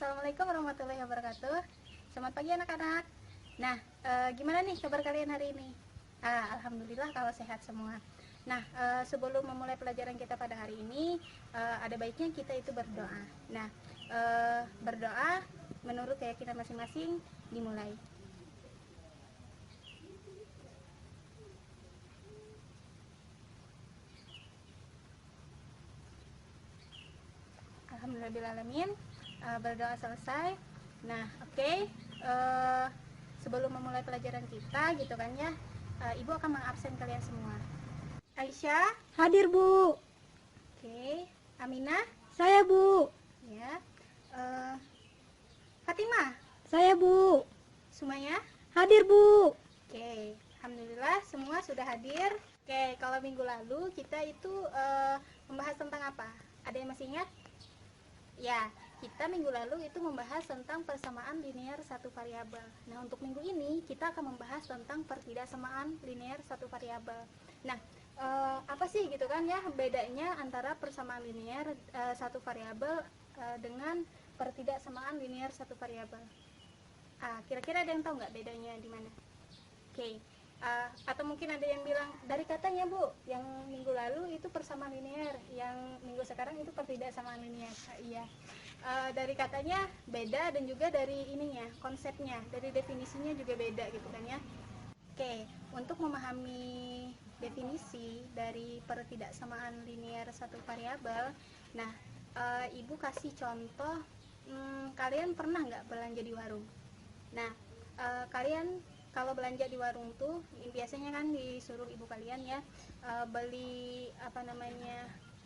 Assalamualaikum warahmatullahi wabarakatuh. Selamat pagi anak-anak. Nah, gimana nih kabar kalian hari ini? Alhamdulillah kalau sehat semua. Nah, sebelum memulai pelajaran kita pada hari ini, ada baiknya kita itu berdoa. Nah, berdoa menurut keyakinan masing-masing dimulai. Alhamdulillahirrahmanirrahim. Berdoa selesai. Nah, oke. Sebelum memulai pelajaran kita gitu kan ya, Ibu akan mengabsen kalian semua. Aisyah, Hadir, Bu. oke. Aminah, Saya, Bu. ya. Fatimah, Saya, Bu. Sumaya, Hadir, Bu. oke. Alhamdulillah semua sudah hadir. Oke, kalau minggu lalu kita itu membahas tentang apa? Ada yang masih ingat? Ya, kita minggu lalu itu membahas tentang persamaan linear satu variabel. Nah, untuk minggu ini kita akan membahas tentang pertidaksamaan linear satu variabel. Nah, apa sih gitu kan ya bedanya antara persamaan linear satu variabel dengan pertidaksamaan linear satu variabel? Kira-kira ada yang tahu nggak bedanya di mana? Oke. Atau mungkin ada yang bilang dari katanya Bu, yang minggu lalu itu persamaan linear, yang minggu sekarang itu pertidaksamaan linear. Iya. Dari katanya beda dan juga dari ininya, konsepnya, dari definisinya juga beda gitu kan ya. Oke, untuk memahami definisi dari pertidaksamaan linear satu variabel, nah Ibu kasih contoh, kalian pernah nggak belanja di warung? Nah, kalian kalau belanja di warung tuh biasanya kan disuruh ibu kalian ya beli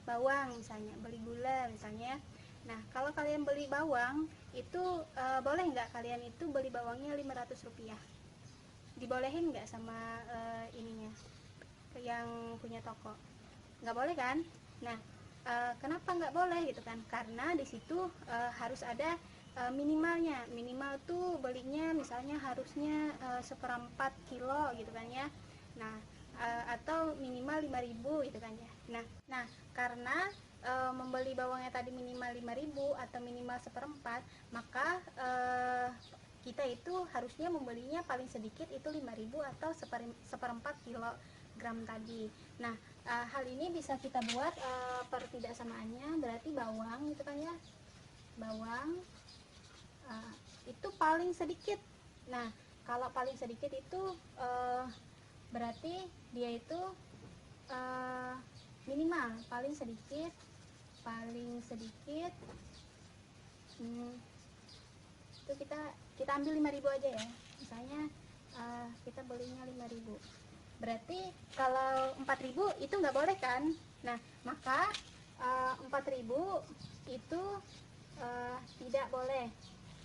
bawang misalnya, beli gula misalnya. Nah, kalau kalian beli bawang itu boleh nggak kalian itu beli bawangnya Rp500? Dibolehin nggak sama ininya yang punya toko? Nggak boleh kan? Nah, kenapa nggak boleh gitu kan? Karena di situ harus ada minimalnya. Minimal tuh belinya misalnya harusnya 1/4 kilo gitu kan ya. Nah, atau minimal 5.000 gitu kan ya. Nah, karena membeli bawangnya tadi minimal 5.000 atau minimal 1/4, maka kita itu harusnya membelinya paling sedikit itu 5.000 atau 1/4 kilogram tadi. Nah, hal ini bisa kita buat pertidaksamaannya, berarti bawang gitu kan ya. Bawang itu paling sedikit. Nah, kalau paling sedikit itu berarti dia itu minimal paling sedikit itu kita ambil 5.000 aja ya. Misalnya kita belinya 5.000. Berarti kalau 4.000 itu nggak boleh kan? Nah, maka 4.000 itu tidak boleh.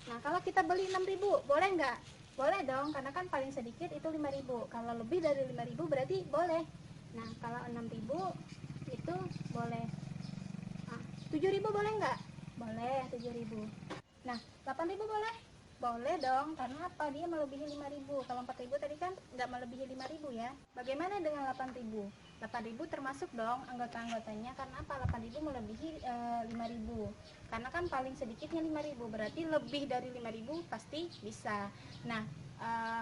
Nah, kalau kita beli 6.000 boleh nggak? Boleh dong, karena kan paling sedikit itu 5.000. Kalau lebih dari 5.000 berarti boleh. Nah, kalau 6.000 itu boleh. 7.000 boleh nggak? Boleh 7.000. Nah, 8.000 boleh? Boleh dong, karena apa? Dia melebihi 5.000. Kalau 4.000 tadi kan nggak melebihi 5.000 ya. Bagaimana dengan 8.000? 8.000 termasuk dong anggota-anggotanya, karena apa? 8.000 melebihi 5.000. Karena kan paling sedikitnya 5.000, berarti lebih dari 5.000 pasti bisa. Nah,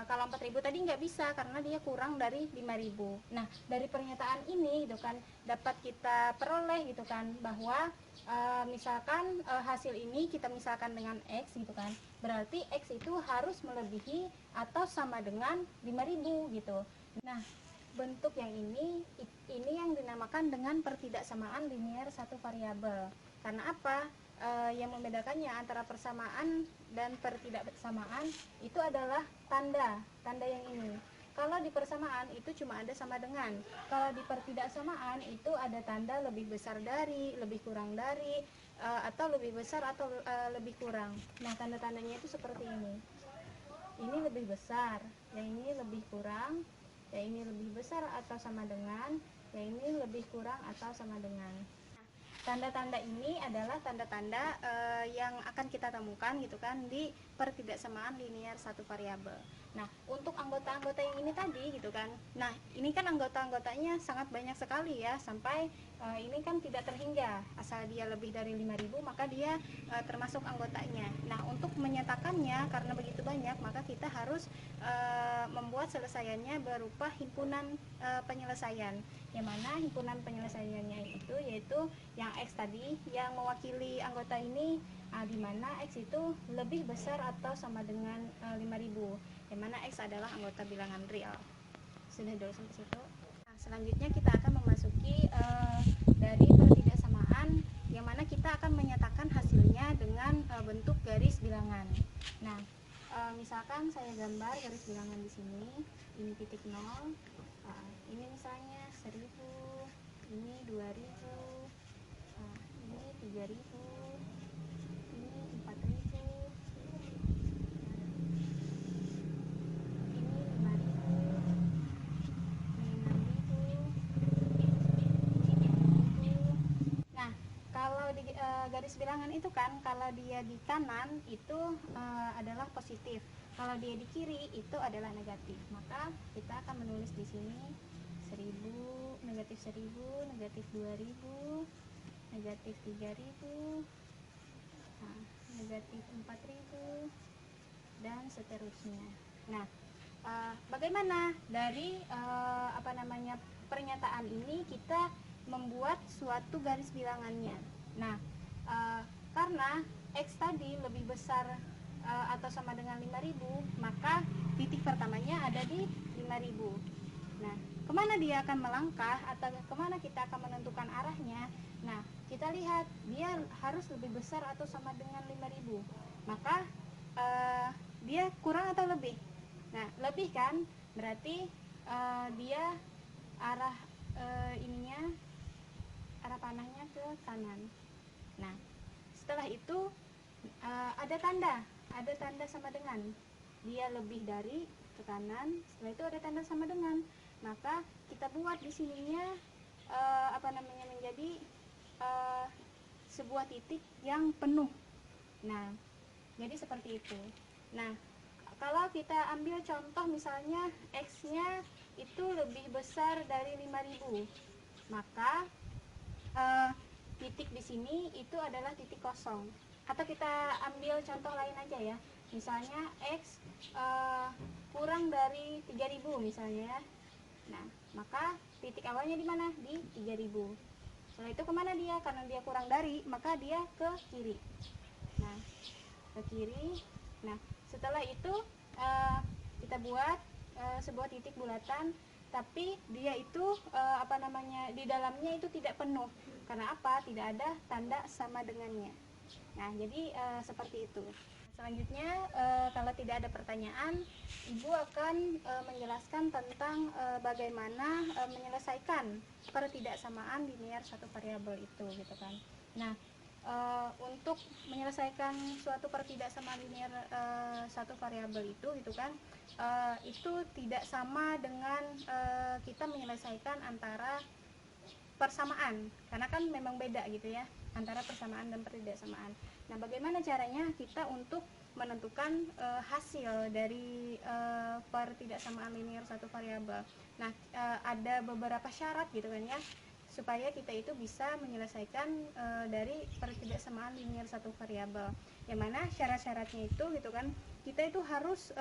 kalau 4.000 tadi nggak bisa karena dia kurang dari 5.000. Nah, dari pernyataan ini gitu kan dapat kita peroleh gitu kan bahwa misalkan hasil ini kita misalkan dengan X gitu kan, berarti X itu harus melebihi atau sama dengan 5.000 gitu. Nah, bentuk yang ini yang dinamakan dengan pertidaksamaan linear satu variabel. Karena apa? Yang membedakannya antara persamaan dan pertidaksamaan itu adalah tanda yang ini. Kalau di persamaan itu cuma ada sama dengan. Kalau di pertidaksamaan itu ada tanda lebih besar dari, lebih kurang dari, atau lebih besar atau lebih kurang. Nah, tanda-tandanya itu seperti ini. Ini lebih besar, yang ini lebih kurang, yang ini lebih besar atau sama dengan, yang ini lebih kurang atau sama dengan. Tanda-tanda ini adalah tanda-tanda yang akan kita temukan gitu kan di pertidaksamaan linear satu variabel. Nah, untuk anggota-anggota yang ini tadi gitu kan. Nah, ini kan anggota-anggotanya sangat banyak sekali ya, sampai ini kan tidak terhingga, asal dia lebih dari 5.000 maka dia termasuk anggotanya. Nah, untuk menyatakannya karena begitu banyak maka kita harus membuat selesaiannya berupa himpunan penyelesaian, yang mana himpunan penyelesaiannya itu yaitu yang X tadi yang mewakili anggota ini, di mana X itu lebih besar atau sama dengan 5.000, yang mana X adalah anggota bilangan real. Sudah dulu sampai situ. Selanjutnya kita akan memasuki dari pertidaksamaan, yang mana kita akan menyatakan hasilnya dengan bentuk garis bilangan. Nah, misalkan saya gambar garis bilangan di sini, ini titik 0, ini misalnya 1.000, ini 2.000, ini 3.000, ini 4.000, garis bilangan itu kan kalau dia di kanan itu adalah positif, kalau dia di kiri itu adalah negatif. Maka kita akan menulis di sini 1.000, negatif 1.000, negatif 2.000, negatif 3.000, negatif 4.000, dan seterusnya. Nah, bagaimana dari pernyataan ini kita membuat suatu garis bilangannya. Nah, karena X tadi lebih besar atau sama dengan 5.000, maka titik pertamanya ada di 5.000. Nah, kemana dia akan melangkah atau kemana kita akan menentukan arahnya? Nah, kita lihat dia harus lebih besar atau sama dengan 5.000. Maka dia kurang atau lebih? Nah, lebih kan, berarti dia arah arah panahnya ke kanan. Nah, setelah itu ada tanda sama dengan, dia lebih dari ke kanan. Setelah itu ada tanda sama dengan, maka kita buat di sininya menjadi sebuah titik yang penuh. Nah, jadi seperti itu. Nah, kalau kita ambil contoh misalnya X-nya itu lebih besar dari 5.000, maka titik di sini itu adalah titik kosong. Atau kita ambil contoh lain aja ya, misalnya X kurang dari 3.000 misalnya ya. Nah, maka titik awalnya di mana? Di 3.000. Setelah itu kemana dia? Karena dia kurang dari, maka dia ke kiri. Nah, ke kiri. Nah, setelah itu kita buat sebuah titik bulatan, tapi dia itu di dalamnya itu tidak penuh. Karena apa? Tidak ada tanda sama dengannya. Nah, jadi seperti itu. Selanjutnya, kalau tidak ada pertanyaan, Ibu akan menjelaskan tentang bagaimana menyelesaikan pertidaksamaan linear satu variabel itu, gitu kan. Nah, untuk menyelesaikan suatu pertidaksamaan linear satu variabel itu, gitu kan, itu tidak sama dengan kita menyelesaikan antara persamaan, karena kan memang beda gitu ya antara persamaan dan pertidaksamaan. Nah, bagaimana caranya kita untuk menentukan hasil dari pertidaksamaan linear satu variabel? Nah, ada beberapa syarat gitu kan ya, supaya kita itu bisa menyelesaikan dari pertidaksamaan linear satu variabel. Yang mana syarat-syaratnya itu gitu kan, kita itu harus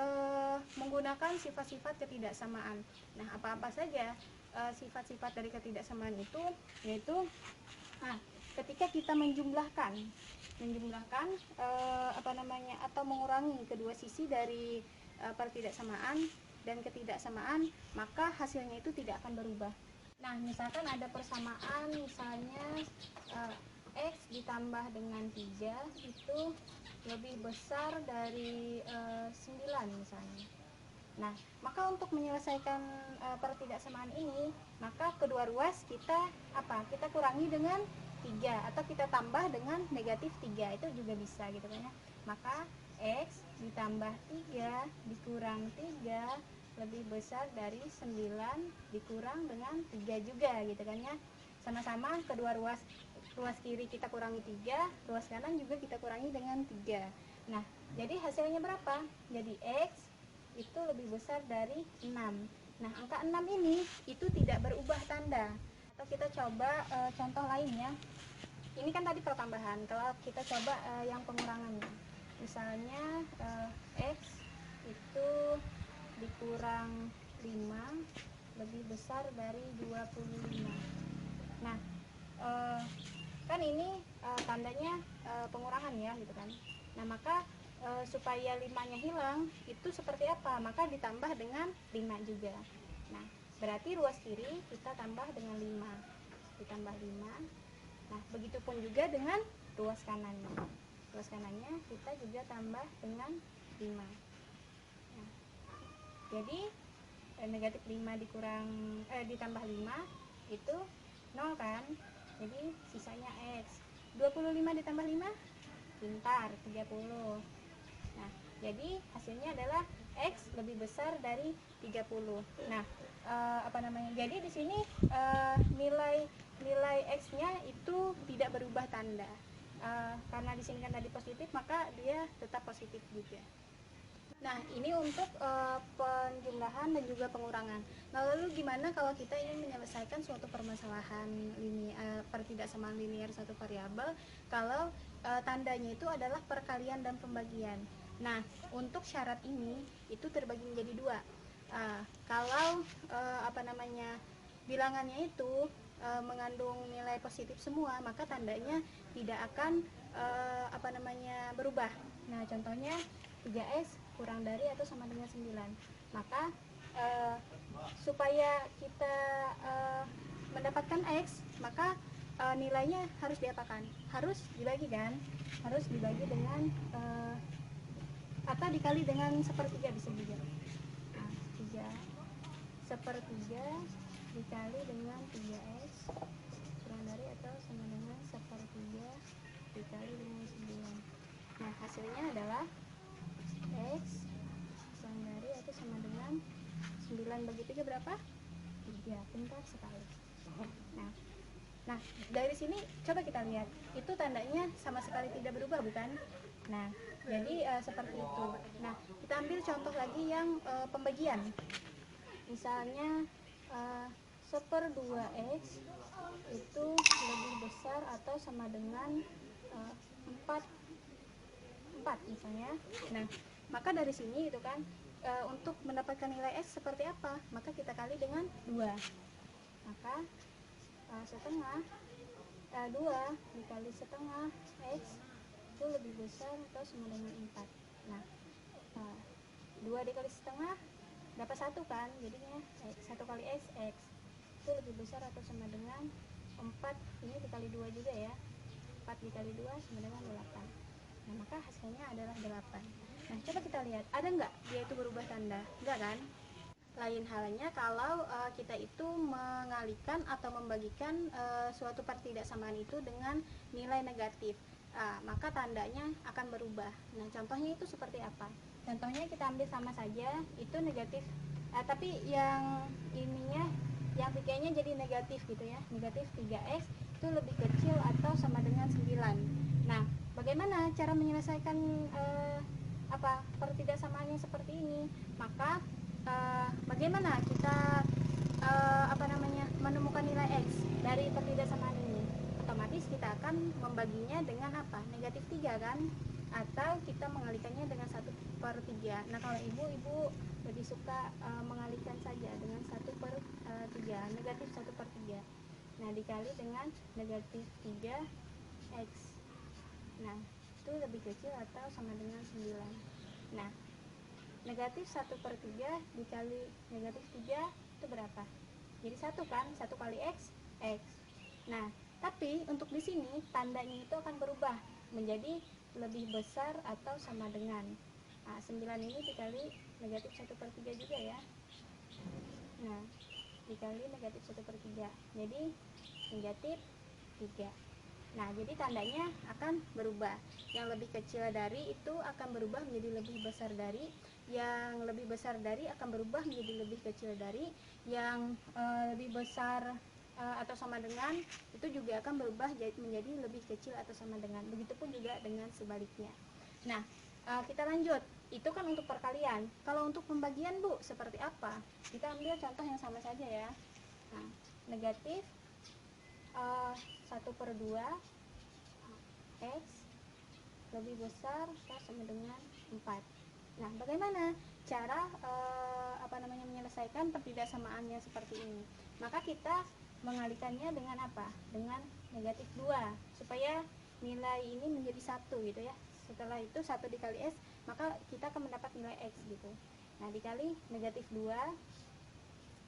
menggunakan sifat-sifat ketidaksamaan. Nah, apa-apa saja sifat-sifat dari ketidaksamaan itu, yaitu ketika kita menjumlahkan atau mengurangi kedua sisi dari pertidaksamaan dan ketidaksamaan, maka hasilnya itu tidak akan berubah. Nah, misalkan ada persamaan, misalnya X ditambah dengan 3 itu lebih besar dari 9 misalnya. Nah, maka untuk menyelesaikan pertidaksamaan ini, maka kedua ruas kita kurangi dengan 3 atau kita tambah dengan negatif 3, itu juga bisa gitu kan ya. Maka X ditambah 3 dikurang 3 lebih besar dari 9 dikurang dengan 3 juga gitu kan ya. Sama-sama kedua ruas kiri kita kurangi 3, ruas kanan juga kita kurangi dengan 3. Nah, jadi hasilnya berapa? Jadi X itu lebih besar dari 6. Nah, angka 6 ini itu tidak berubah tanda. Atau kita coba contoh lain ya. Ini kan tadi pertambahan, kalau kita coba yang pengurangannya. Misalnya X itu dikurang 5 lebih besar dari 25. Nah, kan ini tandanya pengurangan ya gitu kan. Nah, maka supaya 5-nya hilang itu seperti apa? Maka ditambah dengan 5 juga. Nah, berarti ruas kiri kita tambah dengan 5. Ditambah 5. Nah, begitupun juga dengan ruas kanannya. Ruas kanannya kita juga tambah dengan 5. Nah, jadi negatif 5 ditambah 5 itu 0 kan. Jadi sisanya X. 25 ditambah 5 pintar 30. Nah, jadi hasilnya adalah X lebih besar dari 30. Nah, jadi di sini nilai X-nya itu tidak berubah tanda. Karena di sini kan tadi positif, maka dia tetap positif juga. Nah, ini untuk penjumlahan dan juga pengurangan. Nah, lalu gimana kalau kita ingin menyelesaikan suatu permasalahan pertidaksamaan linear satu variabel kalau tandanya itu adalah perkalian dan pembagian. Nah, untuk syarat ini itu terbagi menjadi dua. Kalau bilangannya itu mengandung nilai positif semua, maka tandanya tidak akan berubah. Nah, contohnya 3x kurang dari atau sama dengan 9. Maka supaya kita mendapatkan x, maka nilainya harus diapakan? Harus dibagi kan? Harus dibagi dengan atau dikali dengan sepertiga bisa juga. Nah, 3 sepertiga dikali dengan 3x kurang dari atau sama dengan sepertiga dikali dengan 9. Nah, hasilnya adalah X kurang dari atau sama dengan 9 bagi 3 berapa? 3. Pintar sekali. Nah, dari sini coba kita lihat, itu tandanya sama sekali tidak berubah bukan? Nah, jadi seperti itu. Nah, kita ambil contoh lagi yang pembagian. Misalnya 1/2x itu lebih besar atau sama dengan 4 misalnya. Nah, maka dari sini itu kan untuk mendapatkan nilai x seperti apa? Maka kita kali dengan 2. Maka setengah 2 dikali setengah x itu lebih besar atau sama dengan 4. Nah, 2 dikali setengah dapat 1 kan? Jadinya 1 kali x itu lebih besar atau sama dengan 4. Ini dikali 2 juga ya. 4 dikali 2 sama dengan 8. Nah, maka hasilnya adalah 8. Nah, coba kita lihat, ada nggak dia itu berubah tanda? Enggak kan? Lain halnya kalau kita itu mengalihkan atau membagikan suatu pertidaksamaan itu dengan nilai negatif, maka tandanya akan berubah. Nah, contohnya itu seperti apa? Contohnya kita ambil sama saja, itu negatif, tapi yang ininya, yang pikirnya jadi negatif gitu ya, negatif 3x itu lebih kecil atau sama dengan 9. Nah, bagaimana cara menyelesaikan pertidaksamaannya seperti ini? Maka bagaimana kita menemukan nilai x dari pertidaksamaan ini? Otomatis kita akan membaginya dengan apa? Negatif 3 kan? Atau kita mengalihkannya dengan 1/3. Nah, kalau ibu lebih suka mengalihkan saja dengan 1/3, negatif 1/3. Nah, dikali dengan negatif 3x. Nah, itu lebih kecil atau sama dengan 9. Nah, negatif 1/3 dikali negatif 3 itu berapa? Jadi 1 kan? 1 kali x, x. Nah, tapi untuk di sini tandanya itu akan berubah menjadi lebih besar atau sama dengan 9 ini dikali negatif 1/3 juga ya. Nah, dikali negatif 1/3 jadi negatif 3. Nah, jadi tandanya akan berubah. Yang lebih kecil dari itu akan berubah menjadi lebih besar dari, yang lebih besar dari akan berubah menjadi lebih kecil dari, yang lebih besar atau sama dengan itu juga akan berubah menjadi lebih kecil atau sama dengan. Begitupun juga dengan sebaliknya. Nah, kita lanjut. Itu kan untuk perkalian. Kalau untuk pembagian, Bu, seperti apa? Kita ambil contoh yang sama saja ya. Nah, negatif uh, 1/2 X lebih besar atau sama dengan 4. Nah, bagaimana cara menyelesaikan pertidaksamaannya seperti ini? Maka kita mengalihkannya dengan apa? Dengan negatif 2 supaya nilai ini menjadi 1 gitu ya. Setelah itu 1 dikali X, maka kita akan mendapat nilai X gitu. Nah, dikali negatif 2.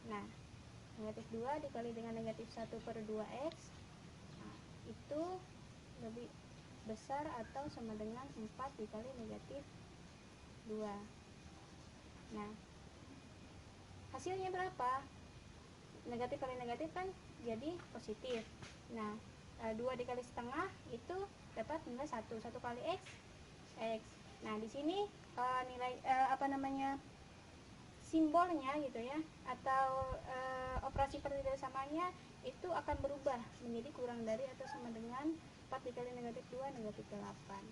Nah, negatif 2 dikali dengan negatif 1/2 X, nah, itu lebih besar atau sama dengan 4 dikali negatif 2. Nah, hasilnya berapa? Negatif kali negatif kan jadi positif. Nah, 2 dikali setengah itu dapat nilai 1 kali X, X. Nah, di sini nilai simbolnya gitu ya, atau operasi pertidaksamaannya itu akan berubah menjadi kurang dari atau sama dengan 4 dikali negatif 2 negatif 8.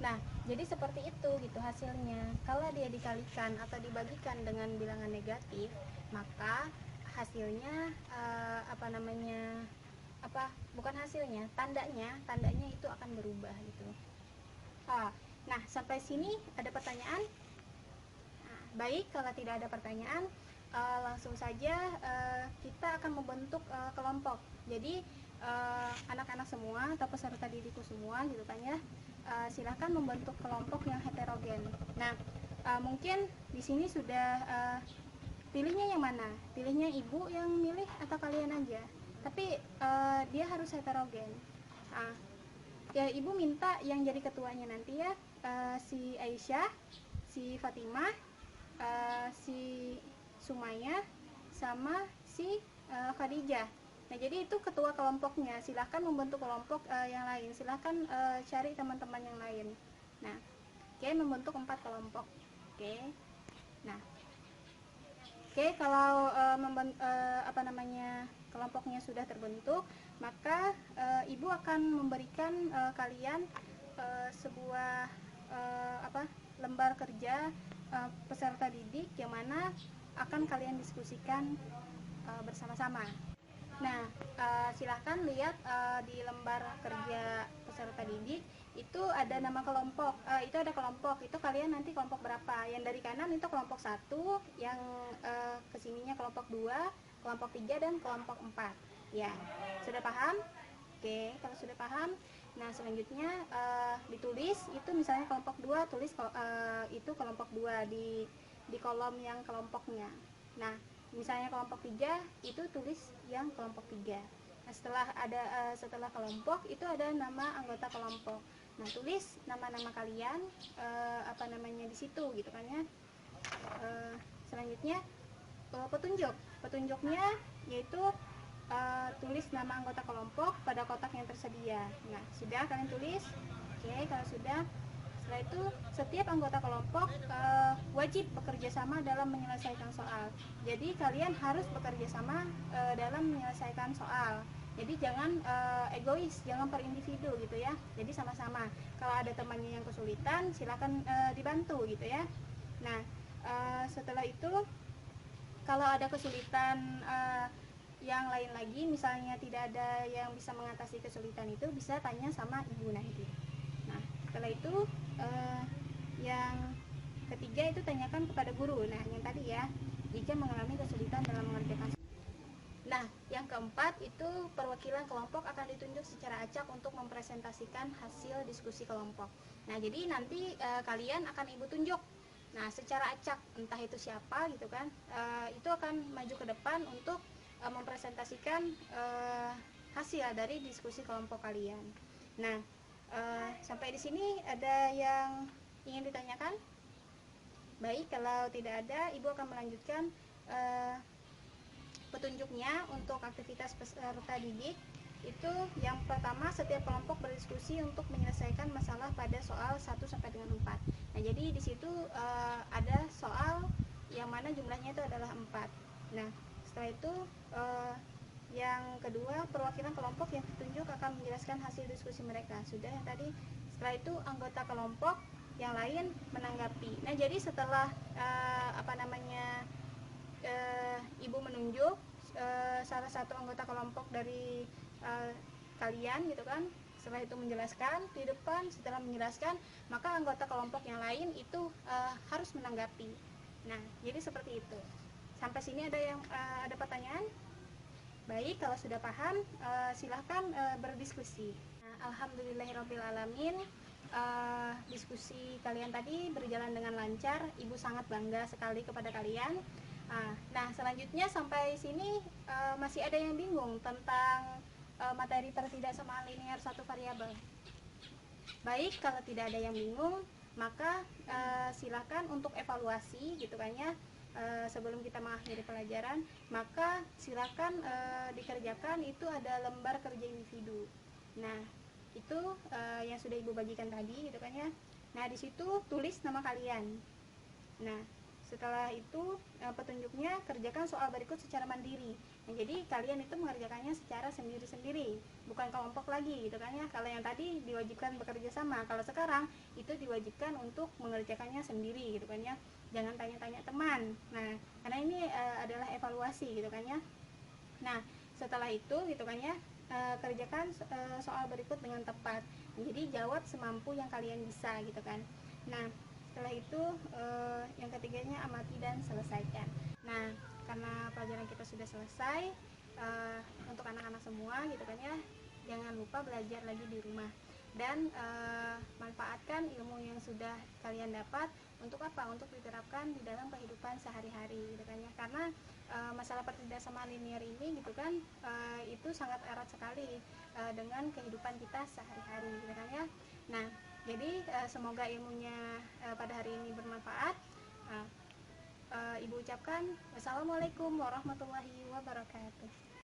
Nah, jadi seperti itu gitu hasilnya. Kalau dia dikalikan atau dibagikan dengan bilangan negatif, maka hasilnya bukan hasilnya, tandanya itu akan berubah gitu. Nah, sampai sini ada pertanyaan? Nah, baik, kalau tidak ada pertanyaan, langsung saja kita akan membentuk kelompok. Jadi anak-anak semua atau peserta didikku semua gitu kan ya, silahkan membentuk kelompok yang heterogen. Nah, mungkin di sini sudah pilihnya yang mana? Pilihnya ibu yang milih atau kalian aja? Tapi dia harus heterogen. Ya, ibu minta yang jadi ketuanya nanti ya, si Aisyah, si Fatimah, si Sumaya, sama si Khadijah. Nah, jadi itu ketua kelompoknya. Silahkan membentuk kelompok yang lain. Silahkan cari teman-teman yang lain. Nah, oke, membentuk 4 kelompok. Oke. Nah, oke, kalau kelompoknya sudah terbentuk, maka ibu akan memberikan kalian sebuah lembar kerja peserta didik yang mana akan kalian diskusikan bersama-sama. Nah, silahkan lihat di lembar kerja peserta didik itu ada nama kelompok, itu ada kelompok, itu kalian nanti kelompok berapa. Yang dari kanan itu kelompok 1, yang kesininya kelompok 2, kelompok 3, dan kelompok 4. Ya, sudah paham? Oke, kalau sudah paham, nah selanjutnya ditulis itu misalnya kelompok 2, tulis itu kelompok 2 di kolom yang kelompoknya. Nah, misalnya kelompok 3 itu tulis yang kelompok 3. Nah, setelah kelompok itu ada nama anggota kelompok. Nah, tulis nama-nama kalian di situ gitu kan ya. Selanjutnya petunjuknya yaitu tulis nama anggota kelompok pada kotak yang tersedia. Nah, sudah kalian tulis? Oke, kalau sudah, setelah itu setiap anggota kelompok wajib bekerja sama dalam menyelesaikan soal. Jadi kalian harus bekerja sama dalam menyelesaikan soal. Jadi jangan egois, jangan per individu gitu ya. Jadi sama-sama. Kalau ada temannya yang kesulitan, silakan dibantu gitu ya. Nah, setelah itu kalau ada kesulitan yang lain lagi, misalnya tidak ada yang bisa mengatasi kesulitan itu, bisa tanya sama ibu nanti. Nah, setelah itu yang ketiga itu tanyakan kepada guru. Nah, yang tadi ya, jika mengalami kesulitan dalam mengerjakan. Nah, yang keempat itu perwakilan kelompok akan ditunjuk secara acak untuk mempresentasikan hasil diskusi kelompok. Nah, jadi nanti kalian akan ibu tunjuk. Nah, secara acak, entah itu siapa gitu kan, itu akan maju ke depan untuk mempresentasikan hasil dari diskusi kelompok kalian. Nah, sampai di sini ada yang ingin ditanyakan? Baik, kalau tidak ada, ibu akan melanjutkan petunjuknya untuk aktivitas peserta didik. Itu yang pertama, setiap kelompok berdiskusi untuk menyelesaikan masalah pada soal 1 sampai dengan 4. Nah, jadi di situ ada soal yang mana jumlahnya itu adalah 4. Nah, setelah itu yang kedua, perwakilan kelompok yang ditunjuk akan menjelaskan hasil diskusi mereka. Sudah yang tadi. Setelah itu anggota kelompok yang lain menanggapi. Nah, jadi setelah ibu menunjuk salah satu anggota kelompok dari kalian gitu kan. Setelah itu menjelaskan di depan, setelah menjelaskan maka anggota kelompok yang lain itu harus menanggapi. Nah, jadi seperti itu. Sampai sini ada pertanyaan? Baik, kalau sudah paham, silahkan berdiskusi. Nah, alhamdulillahirobbilalamin, diskusi kalian tadi berjalan dengan lancar. Ibu sangat bangga sekali kepada kalian. Nah, selanjutnya sampai sini masih ada yang bingung tentang materi pertidaksamaan linear satu variabel. Baik, kalau tidak ada yang bingung, maka silakan untuk evaluasi gitu kan ya. Sebelum kita mengakhiri pelajaran, maka silakan dikerjakan itu ada lembar kerja individu. Nah, itu yang sudah Ibu bagikan tadi gitu kan ya. Nah, di situ tulis nama kalian. Nah, setelah itu petunjuknya kerjakan soal berikut secara mandiri. Nah, jadi kalian itu mengerjakannya secara sendiri-sendiri, bukan kelompok lagi gitu kan ya. Kalau yang tadi diwajibkan bekerja sama, kalau sekarang itu diwajibkan untuk mengerjakannya sendiri gitu kan ya. Jangan tanya-tanya teman. Nah, karena ini adalah evaluasi gitu kan ya. Nah, setelah itu gitu kan ya, kerjakan soal berikut dengan tepat. Jadi jawab semampu yang kalian bisa gitu kan. Nah, setelah itu yang ketiganya amati dan selesaikan. Nah, karena pelajaran kita sudah selesai, untuk anak-anak semua gitu kan ya, jangan lupa belajar lagi di rumah dan manfaatkan ilmu yang sudah kalian dapat untuk apa? Untuk diterapkan di dalam kehidupan sehari-hari gitu kan ya. Karena masalah pertidaksamaan linear ini gitu kan itu sangat erat sekali dengan kehidupan kita sehari-hari gitu kan ya. Nah, jadi semoga ilmunya pada hari ini bermanfaat. Ibu ucapkan wassalamualaikum warahmatullahi wabarakatuh.